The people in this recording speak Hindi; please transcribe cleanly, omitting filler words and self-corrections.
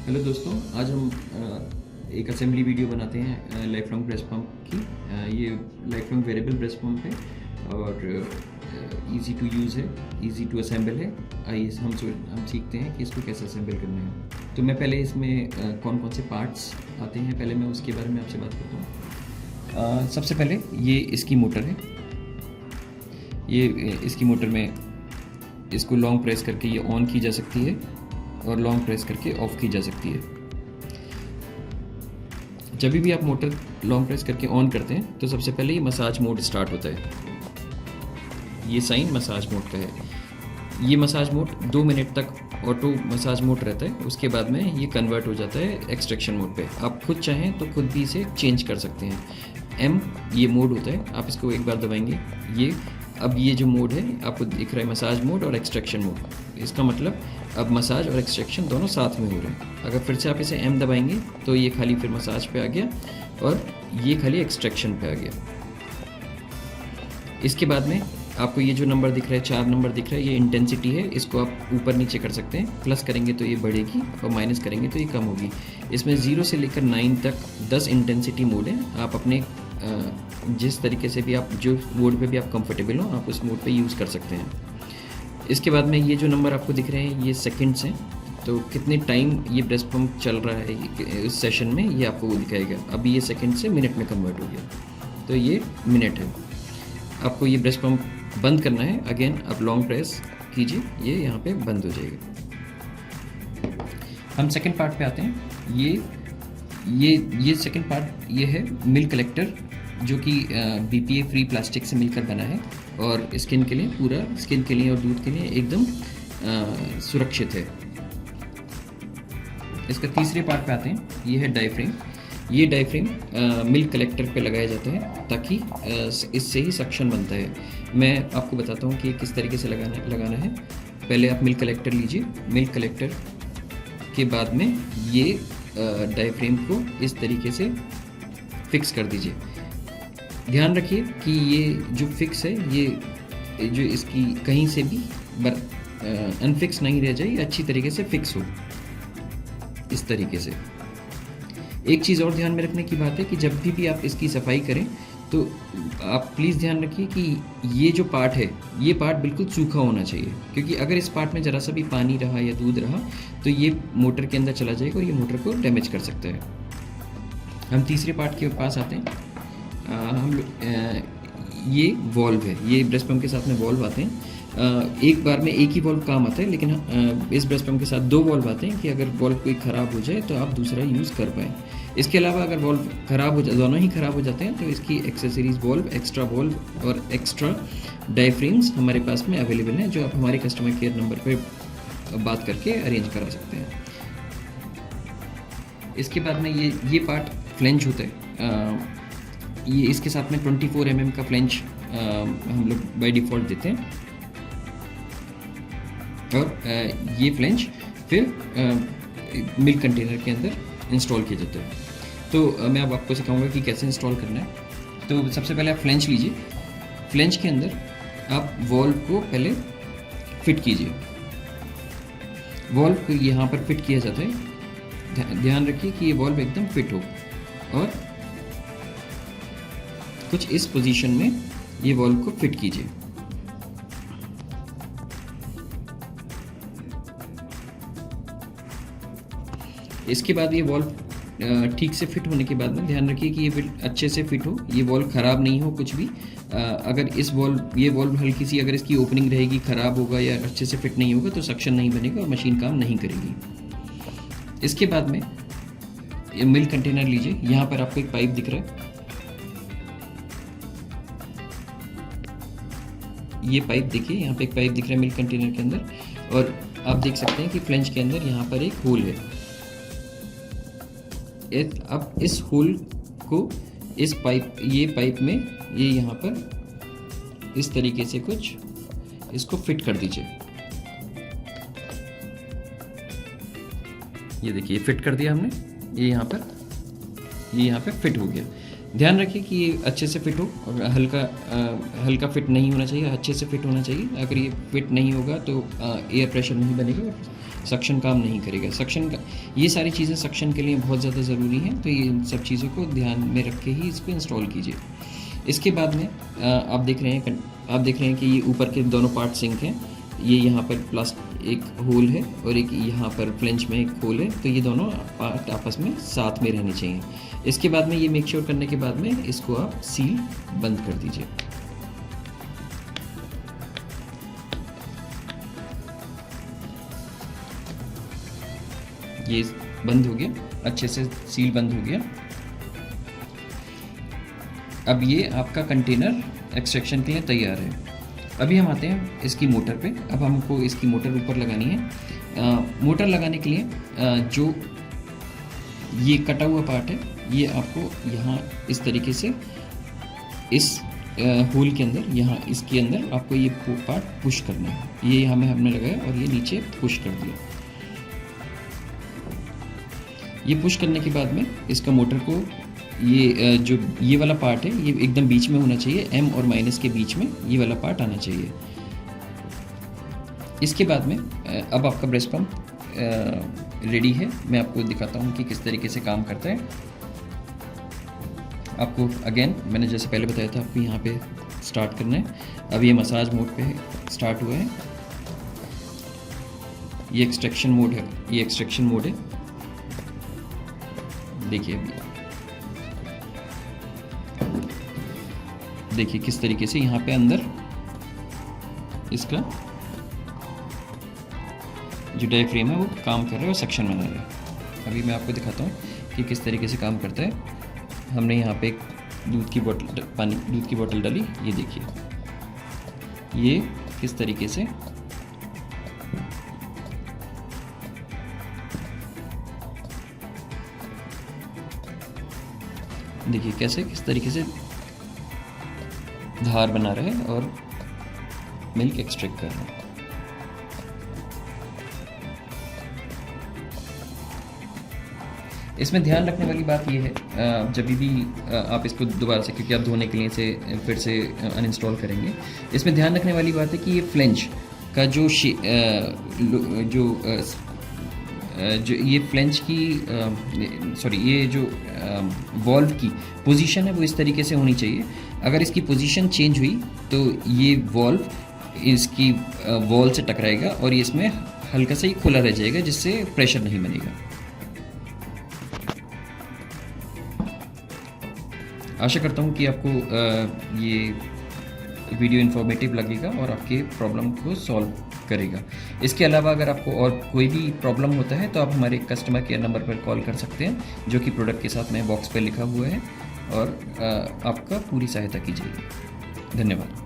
हेलो दोस्तों, आज हम एक असेंबली वीडियो बनाते हैं लाइफ लॉन्ग ब्रेस्ट पंप की। ये life long variable breast pump है और इजी टू यूज़ है, इजी टू असेंबल है। आइए हम सीखते हैं कि इसको कैसे असेंबल करना है। तो मैं पहले इसमें कौन कौन से पार्ट्स आते हैं पहले मैं उसके बारे में आपसे बात करता हूँ। सबसे पहले ये इसकी मोटर है। ये इसकी मोटर में इसको लॉन्ग प्रेस करके ये ऑन की जा सकती है और लॉन्ग प्रेस करके ऑफ की जा सकती है। जब भी आप मोटर लॉन्ग प्रेस करके ऑन करते हैं तो सबसे पहले ये मसाज मोड स्टार्ट होता है। ये साइन मसाज मोड का है। ये मसाज मोड 2 मिनट तक ऑटो मसाज मोड रहता है। उसके बाद में ये कन्वर्ट हो जाता है एक्सट्रैक्शन मोड पे। आप खुद चाहें तो खुद भी इसे चेंज कर सकते हैं। M ये मोड होता है, आप इसको एक बार दबाएंगे अब ये जो मोड है आपको दिख रहा है मसाज मोड और एक्सट्रैक्शन मोड। इसका मतलब अब मसाज और एक्सट्रैक्शन दोनों साथ में हो रहे हैं। अगर फिर से आप इसे M दबाएंगे तो ये खाली फिर मसाज पे आ गया और ये खाली एक्सट्रैक्शन पे आ गया। इसके बाद में आपको ये जो नंबर दिख रहा है, 4 नंबर दिख रहा है, ये इंटेंसिटी है। इसको आप ऊपर नीचे कर सकते हैं। प्लस करेंगे तो ये बढ़ेगी और माइनस करेंगे तो ये कम होगी। इसमें 0 से लेकर 9 तक 10 इंटेंसिटी मोड है। आप अपने जिस तरीके से भी आप जो मोड पे भी आप कंफर्टेबल हो आप उस मोड पे यूज़ कर सकते हैं। इसके बाद में ये जो नंबर आपको दिख रहे हैं ये सेकंड्स हैं। तो कितने टाइम ये ब्रेस्ट पंप चल रहा है इस सेशन में ये आपको वो दिखाएगा। अभी ये सेकंड से मिनट में कन्वर्ट हो गया तो ये मिनट है। आपको ये ब्रेस्ट पंप बंद करना है। अगेन आप लॉन्ग प्रेस कीजिए, ये यहाँ पे बंद हो जाएगा। हम सेकंड पार्ट पे आते हैं। ये सेकंड पार्ट ये है मिल्क कलेक्टर, जो कि BPA फ्री प्लास्टिक से मिलकर बना है और स्किन के लिए पूरा स्किन के लिए और दूध के लिए एकदम सुरक्षित है। इसका तीसरे पार्ट पे आते हैं। ये है डायफ्रेम। ये डायफ्रेम मिल्क कलेक्टर पे लगाया जाता है ताकि इससे ही सक्शन बनता है। मैं आपको बताता हूँ कि किस तरीके से लगाना है। पहले आप मिल्क कलेक्टर लीजिए। मिल्क कलेक्टर के बाद में ये डायफ्रेम को इस तरीके से फिक्स कर दीजिए। ध्यान रखिए कि ये जो फिक्स है ये जो इसकी कहीं से भी अनफिक्स नहीं रह जाए, अच्छी तरीके से फिक्स हो इस तरीके से। एक चीज़ और ध्यान में रखने की बात है कि जब भी आप इसकी सफाई करें तो आप प्लीज़ ध्यान रखिए कि ये जो पार्ट है ये पार्ट बिल्कुल सूखा होना चाहिए, क्योंकि अगर इस पार्ट में ज़रा सा भी पानी रहा या दूध रहा तो ये मोटर के अंदर चला जाएगा और ये मोटर को डैमेज कर सकता है। हम तीसरे पार्ट के पास आते हैं। ये वॉल्व है। ये ब्रेस्ट पंप के साथ में वॉल्व आते हैं। एक बार में एक ही वॉल्व काम आता है, लेकिन इस ब्रेस्ट पंप के साथ 2 वॉल्व आते हैं कि अगर वॉल्व कोई ख़राब हो जाए तो आप दूसरा यूज़ कर पाएँ। इसके अलावा अगर वॉल्व ख़राब हो जाए, दोनों ही ख़राब हो जाते हैं, तो इसकी एक्सेसरीज़ वॉल्व, एक्स्ट्रा वॉल्व और एक्स्ट्रा डायफ्रेम्स हमारे पास में अवेलेबल हैं, जो आप हमारे कस्टमर केयर नंबर पर बात करके अरेंज करा सकते हैं। इसके बाद में ये पार्ट फ्लेंज होता है। ये इसके साथ में 24 mm का फ्लेंज हम लोग बाय डिफ़ॉल्ट देते हैं और ये फ्लेंज फिर मिल्क कंटेनर के अंदर इंस्टॉल किया जाता है। तो मैं अब आपको सिखाऊंगा कि कैसे इंस्टॉल करना है। तो सबसे पहले आप फ्लेंज लीजिए। फ्लेंज के अंदर आप वॉल्व को पहले फिट कीजिए। वॉल्व को यहाँ पर फिट किया जाता है। ध्यान रखिए कि ये वॉल्व एकदम फिट हो और कुछ इस पोजीशन में ये वॉल्व को फिट कीजिए। इसके बाद ये वॉल्व ठीक से फिट होने के बाद में ध्यान रखिए कि ये अच्छे से फिट हो, ये वॉल्व ख़राब नहीं हो कुछ भी। अगर ये वॉल्व हल्की सी अगर इसकी ओपनिंग रहेगी, ख़राब होगा या अच्छे से फिट नहीं होगा तो सक्शन नहीं बनेगा और मशीन काम नहीं करेगी। इसके बाद में ये मिल्क कंटेनर लीजिए। यहाँ पर आपको एक पाइप दिख रहा है। ये पाइप देखिए, यहाँ पे एक पाइप दिख रहा है मिल्क कंटेनर के अंदर और आप देख सकते हैं कि फ्लेंज के अंदर यहाँ पर एक होल है। अब इस होल को इस पाइप में ये यहाँ पर इस तरीके से कुछ इसको फिट कर दीजिए। ये देखिए फिट कर दिया हमने। ये यहाँ पर फिट हो गया। ध्यान रखिए कि ये अच्छे से फिट हो और हल्का फिट नहीं होना चाहिए, अच्छे से फिट होना चाहिए। अगर ये फिट नहीं होगा तो एयर प्रेशर नहीं बनेगा सक्शन काम नहीं करेगा। सक्शन का ये सारी चीज़ें सक्शन के लिए बहुत ज़्यादा ज़रूरी हैं, तो ये सब चीज़ों को ध्यान में रख के ही इसको इंस्टॉल कीजिए। इसके बाद में आप देख रहे हैं कि ये ऊपर के दोनों पार्ट सिंक हैं। ये यहाँ पर एक होल है और एक यहाँ पर फ्लेंच में एक होल है, तो ये दोनों पार्ट आपस में साथ में रहने चाहिए। इसके बाद में ये मेक श्योर करने के बाद में इसको आप सील बंद कर दीजिए। ये बंद हो गया, अच्छे से सील बंद हो गया। अब ये आपका कंटेनर एक्सट्रैक्शन के लिए तैयार है। अभी हम आते हैं इसकी मोटर पे। अब हमको इसकी मोटर ऊपर लगानी है। मोटर लगाने के लिए जो ये कटा हुआ पार्ट है, ये आपको यहाँ इस तरीके से इस होल के अंदर, यहाँ इसके अंदर आपको ये पार्ट पुश करना है। ये यहाँ में हमने लगाया और ये नीचे पुश कर दिया। ये पुश करने के बाद में इसका मोटर को ये जो ये वाला पार्ट है ये एकदम बीच में होना चाहिए, एम और माइनस के बीच में ये वाला पार्ट आना चाहिए। इसके बाद में अब आपका ब्रेस्ट पंप रेडी है। मैं आपको दिखाता हूँ कि किस तरीके से काम करता है। आपको अगेन मैंने जैसे पहले बताया था, आपको यहाँ पे स्टार्ट करना है। अब ये मसाज मोड पे स्टार्ट हुआ है। ये एक्सट्रैक्शन मोड है, ये एक्सट्रैक्शन मोड है। देखिए अभी देखिए किस तरीके से यहाँ पे अंदर इसका जो डायफ्रेम है वो काम कर रहा है और सक्शन बना रहा है। अभी मैं आपको दिखाता हूँ कि किस तरीके से काम करता है। हमने यहाँ पे एक दूध की बोतल डाली। ये देखिए ये किस तरीके से देखिए किस तरीके से धार बना रहा है और मिल्क एक्सट्रैक्ट कर रहा है। इसमें ध्यान रखने वाली बात ये है, जब भी आप इसको दोबारा से, क्योंकि आप धोने के लिए इसे फिर से अनइंस्टॉल करेंगे, इसमें ध्यान रखने वाली बात है कि ये फ्लेंच का जो ये फ्लेंच की ये जो वॉल्व की पोजीशन है वो इस तरीके से होनी चाहिए। अगर इसकी पोजीशन चेंज हुई तो ये वॉल्व इसकी वॉल से टकराएगा और ये इसमें हल्का सा ही खुला रह जाएगा, जिससे प्रेशर नहीं बनेगा। आशा करता हूँ कि आपको ये वीडियो इन्फॉर्मेटिव लगेगा और आपके प्रॉब्लम को सॉल्व करेगा। इसके अलावा अगर आपको और कोई भी प्रॉब्लम होता है तो आप हमारे कस्टमर केयर नंबर पर कॉल कर सकते हैं, जो कि प्रोडक्ट के साथ में बॉक्स पर लिखा हुआ है, और आपका पूरी सहायता की जाएगी। धन्यवाद।